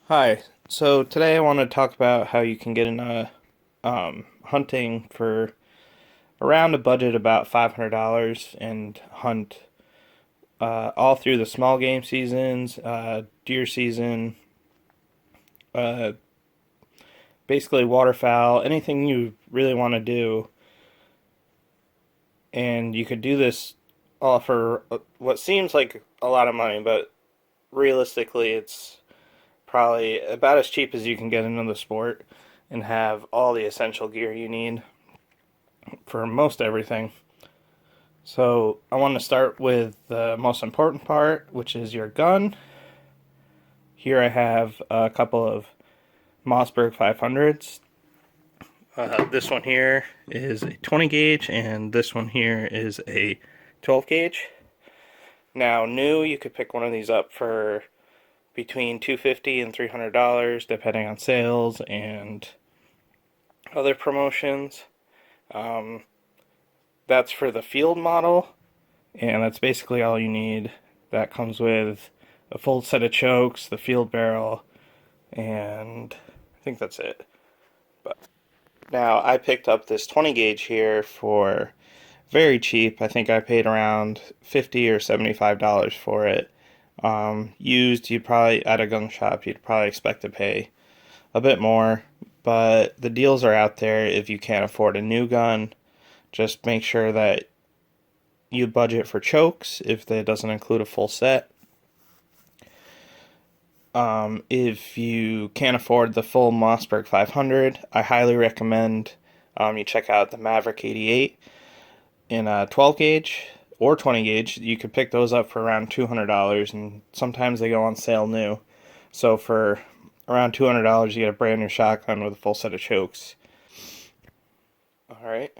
Hi. So today I want to talk about how you can get into hunting for around a budget about $500 and hunt all through the small game seasons, deer season, uh, basically waterfowl, anything you really want to do. And you could do this all for what seems like a lot of money, but realistically, it's probably about as cheap as you can get into the sport and have all the essential gear you need for most everything. So I want to start with the most important part, which is your gun. Here I have a couple of Mossberg 500s. This one here is a 20 gauge, and this one here is a 12 gauge. Now, new, you could pick one of these up for between $250 and $300, depending on sales and other promotions. Um, that's for the field model, and that's basically all you need. That comes with a full set of chokes, the field barrel, and I think that's it. But now I picked up this 20 gauge here for very cheap. I think I paid around $50 or $75 for it. Used, you'd probably at a gun shop, you'd probably expect to pay a bit more, but the deals are out there if you can't afford a new gun. Just make sure that you budget for chokes if that doesn't include a full set. If you can't afford the full Mossberg 500, I highly recommend you check out the Maverick 88 in a 12 gauge or 20 gauge. You could pick those up for around $200, and sometimes they go on sale new. So for around $200, you get a brand new shotgun with a full set of chokes. All right,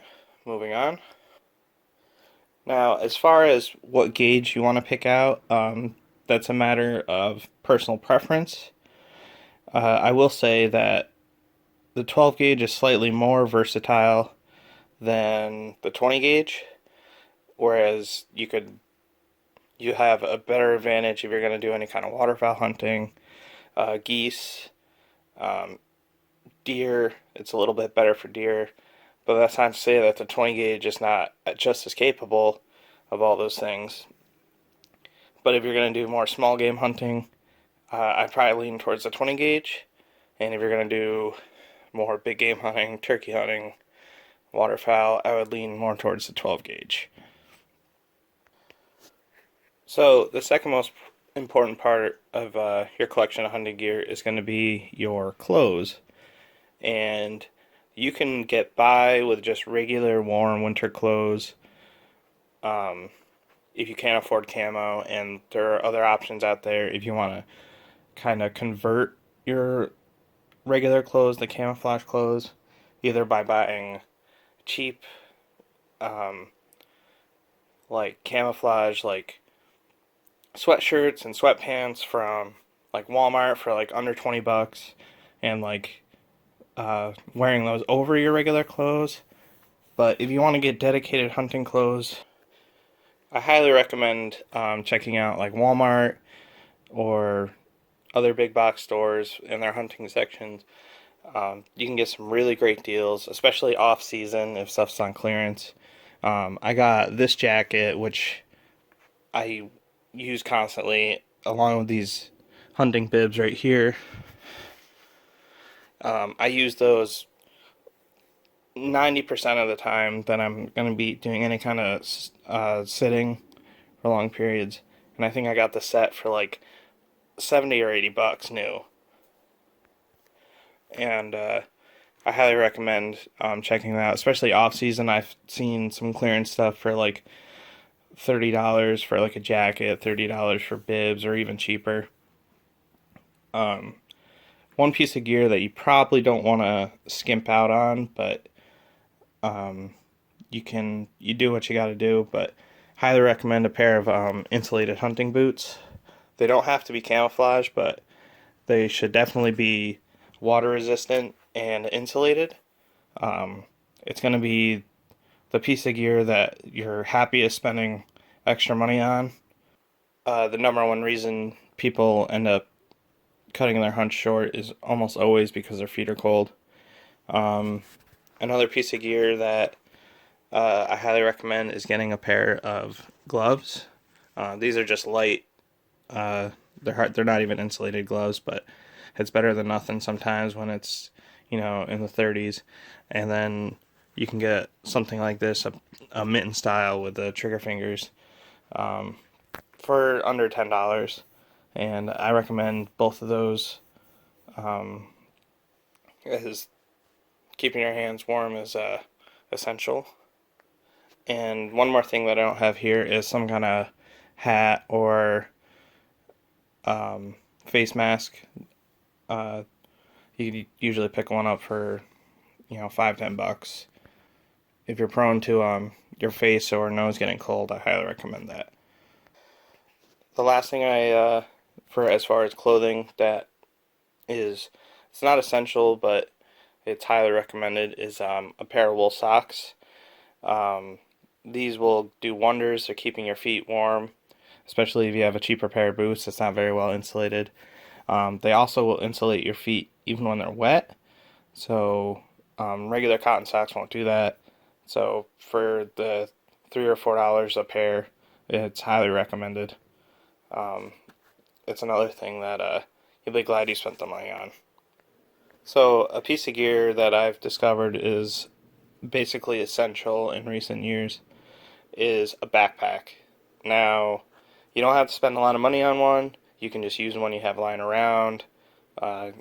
moving on. Now, as far as what gauge you want to pick out, that's a matter of personal preference. I will say that the 12 gauge is slightly more versatile than the 20 gauge, whereas you have a better advantage if you're going to do any kind of waterfowl hunting, geese, um, deer. It's a little bit better for deer, but that's not to say that the 20 gauge is not just as capable of all those things. But if you're going to do more small game hunting, I'd probably lean towards the 20 gauge. And if you're going to do more big game hunting, turkey hunting, waterfowl, I would lean more towards the 12 gauge. So, the second most important part of your collection of hunting gear is going to be your clothes. And you can get by with just regular warm winter clothes um, if you can't afford camo, and there are other options out there if you want to kind of convert your regular clothes to camouflage clothes, either by buying cheap, um, like camouflage, like sweatshirts and sweatpants from like Walmart for like under $20, and like wearing those over your regular clothes. But if you want to get dedicated hunting clothes, I highly recommend checking out like Walmart or other big box stores in their hunting sections. You can get some really great deals, especially off season if stuff's on clearance. I got this jacket, which I use constantly, along with these hunting bibs right here. I use those 90% of the time that I'm going to be doing any kind of sitting for long periods. And I think I got the set for like 70 or $80 new. And I highly recommend checking that out, especially off season. I've seen some clearance stuff for like $30 for like a jacket, $30 for bibs, or even cheaper. Um, One piece of gear that you probably don't want to skimp out on, but you do what you got to do. But highly recommend a pair of insulated hunting boots. They don't have to be camouflage, but they should definitely be water resistant and insulated. It's going to be the piece of gear that you're happiest spending extra money on. The number one reason people end up cutting their hunt short is almost always because their feet are cold. Um, Another piece of gear that I highly recommend is getting a pair of gloves. These are just light. Uh, they're not even insulated gloves, but it's better than nothing sometimes when it's in the 30s. And then you can get something like this, a mitten style with the trigger fingers, um, for under $10. And I recommend both of those. Um, as keeping your hands warm is essential. And one more thing that I don't have here is some kind of hat or um, face mask. Uh, you could usually pick one up for 5-10 bucks. If you're prone to your face or nose getting cold, I highly recommend that. The last thing for as far as clothing that is, it's not essential, but it's highly recommended, is a pair of wool socks. Um, these will do wonders for keeping your feet warm, especially if you have a cheaper pair of boots that's not very well insulated. They also will insulate your feet even when they're wet, so regular cotton socks won't do that. So for the $3 or $4 a pair, it's highly recommended. Um, it's another thing that you'll be glad you spent the money on. So a piece of gear that I've discovered is basically essential in recent years is a backpack. Now, you don't have to spend a lot of money on one. You can just use one you have lying around,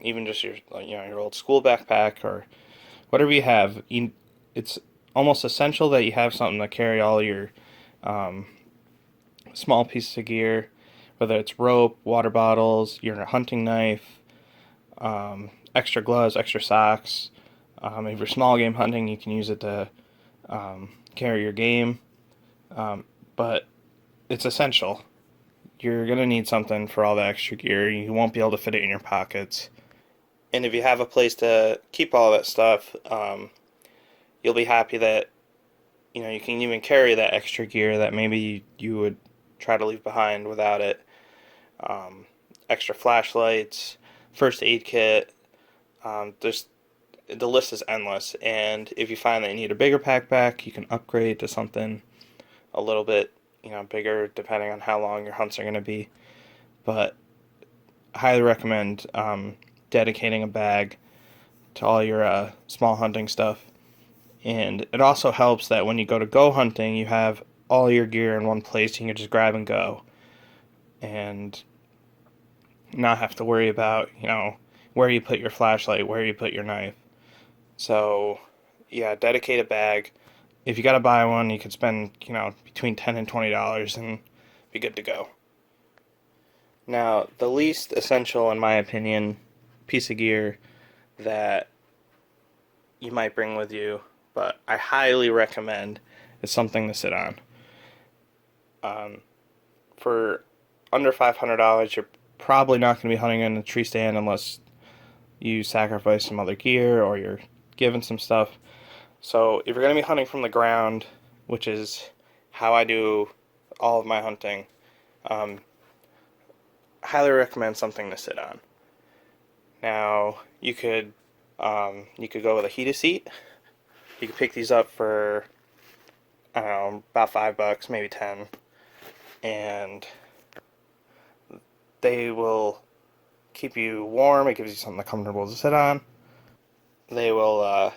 even just your old school backpack or whatever you have. It's almost essential that you have something to carry all your um, small pieces of gear, whether it's rope, water bottles, your hunting knife, extra gloves, extra socks. If you're small game hunting, you can use it to carry your game. But it's essential. You're going to need something for all the extra gear. You won't be able to fit it in your pockets. And if you have a place to keep all that stuff, you'll be happy that you can even carry that extra gear that maybe you would try to leave behind without it. Extra flashlights, first aid kit. There's the list is endless. And if you find that you need a bigger backpack, you can upgrade to something a little bit bigger depending on how long your hunts are going to be. But I highly recommend dedicating a bag to all your small hunting stuff. And it also helps that when you go hunting, you have all your gear in one place. You can just grab and go, and not have to worry about where you put your flashlight, where you put your knife. So yeah, dedicate a bag. If you gotta buy one, you could spend between $10 and $20 and be good to go. Now, the least essential, in my opinion, piece of gear that you might bring with you, but I highly recommend, is something to sit on. For under $500, you're probably not going to be hunting in a tree stand unless you sacrifice some other gear or you're given some stuff. So if you're going to be hunting from the ground, which is how I do all of my hunting, I highly recommend something to sit on. Now, you could go with a heated seat. You could pick these up for, I don't know, about $5, maybe 10, and they will keep you warm. It gives you something comfortable to sit on. They will.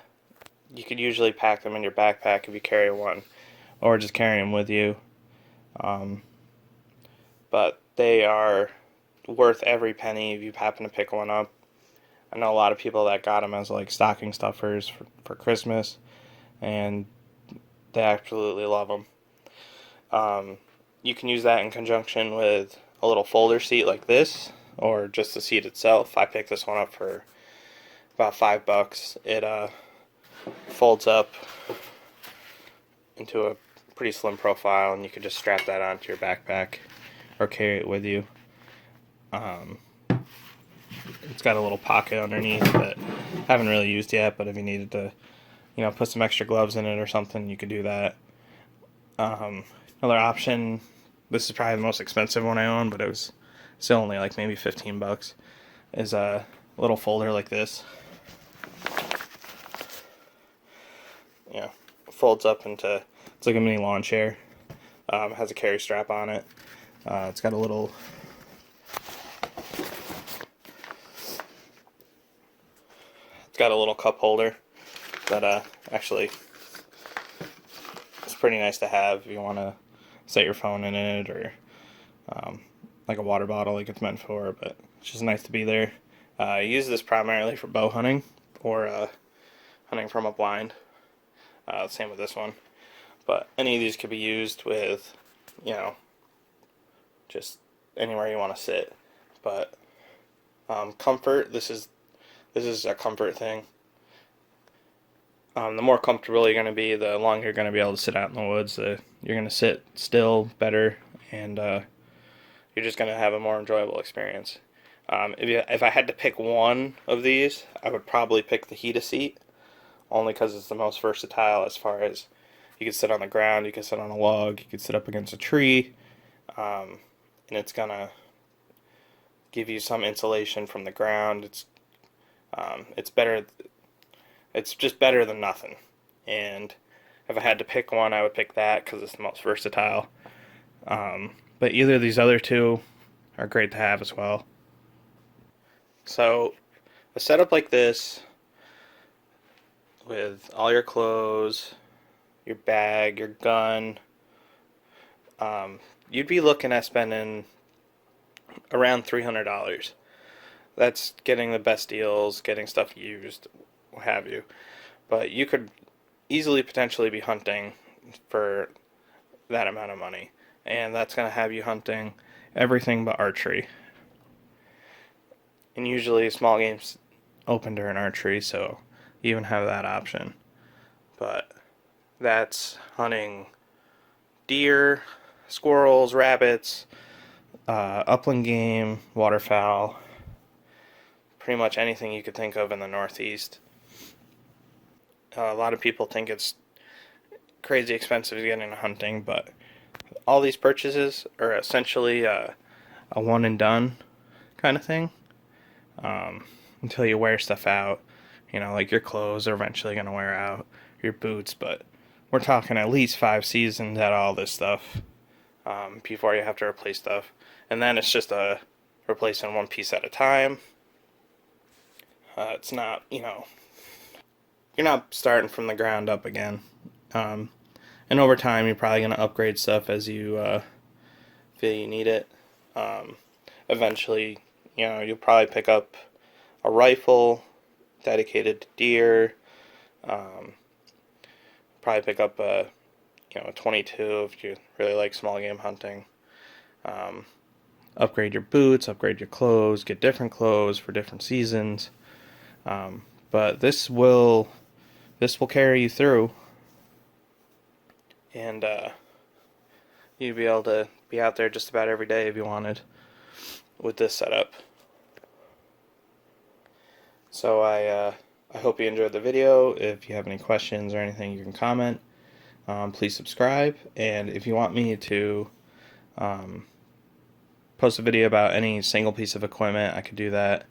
You could usually pack them in your backpack if you carry one, or just carry them with you. But they are worth every penny if you happen to pick one up. I know a lot of people that got them as like stocking stuffers for Christmas, and they absolutely love them. You can use that in conjunction with a little folder seat like this, or just the seat itself. I picked this one up for about $5. It folds up into a pretty slim profile, and you can just strap that onto your backpack or carry it with you. It's got a little pocket underneath that I haven't really used yet, but if you needed to, put some extra gloves in it or something, you could do that. Another option, this is probably the most expensive one I own, but it was still only like maybe $15. is a little folder like this. Yeah, folds up into, it's like a mini lawn chair. Has a carry strap on it. It's got a little cup holder that actually it's pretty nice to have if you want to set your phone in it, or like a water bottle like it's meant for, but it's just nice to be there. I use this primarily for bow hunting or hunting from a blind. Same with this one. But any of these could be used with, just anywhere you want to sit. But comfort, this is a comfort thing. The more comfortable you're going to be, the longer you're going to be able to sit out in the woods. You're going to sit still better, and you're just going to have a more enjoyable experience. If I had to pick one of these, I would probably pick the heated seat, only because it's the most versatile as far as you can sit on the ground, you can sit on a log, you can sit up against a tree, and it's going to give you some insulation from the ground. It's better. It's just better than nothing. And if I had to pick one, I would pick that because it's the most versatile. But either of these other two are great to have as well. So a setup like this, with all your clothes, your bag, your gun, you'd be looking at spending around $300. That's getting the best deals, getting stuff used, what have you. But you could easily potentially be hunting for that amount of money, and that's going to have you hunting everything but archery. And usually small games open during archery, so you even have that option. But that's hunting deer, squirrels, rabbits, upland game, waterfowl, pretty much anything you could think of in the Northeast. A lot of people think it's crazy expensive to get into hunting, but all these purchases are essentially a one and done kind of thing. Until you wear stuff out, like your clothes are eventually going to wear out, your boots, but we're talking at least 5 seasons at all this stuff before you have to replace stuff. And then it's just replacing one piece at a time. It's not, you're not starting from the ground up again. And over time, you're probably going to upgrade stuff as you feel you need it. Eventually, you'll probably pick up a rifle dedicated to deer. Probably pick up a 22 if you really like small game hunting. Upgrade your boots, upgrade your clothes, get different clothes for different seasons. But this will carry you through, and you'd be able to be out there just about every day if you wanted with this setup. So I hope you enjoyed the video. If you have any questions or anything, you can comment. Please subscribe, and if you want me to post a video about any single piece of equipment, I could do that.